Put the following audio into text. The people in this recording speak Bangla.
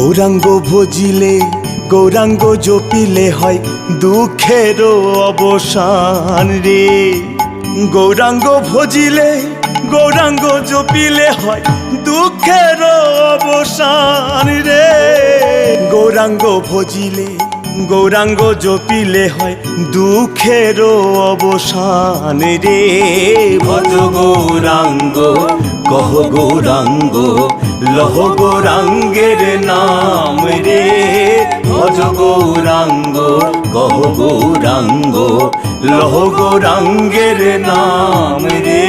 গৌরাঙ্গ ভজিলে গৌরাঙ্গ জপিলে হয় দুঃখেরও অবসান রে। গৌরাঙ্গ ভজিলে গৌরাঙ্গ জপিলে হয় দুঃখেরও অবসান রে। গৌরাঙ্গ ভজিলে গৌরাঙ্গ জপিলে হয় দুঃখেরও অবসান রে। ভজ গৌরাঙ্গ কহ গৌরাঙ্গ লহ গৌরাঙ্গের নাম রে। ভজ গৌরাঙ্গ কহ গৌরাঙ্গ লহ গৌরাঙ্গের নাম রে।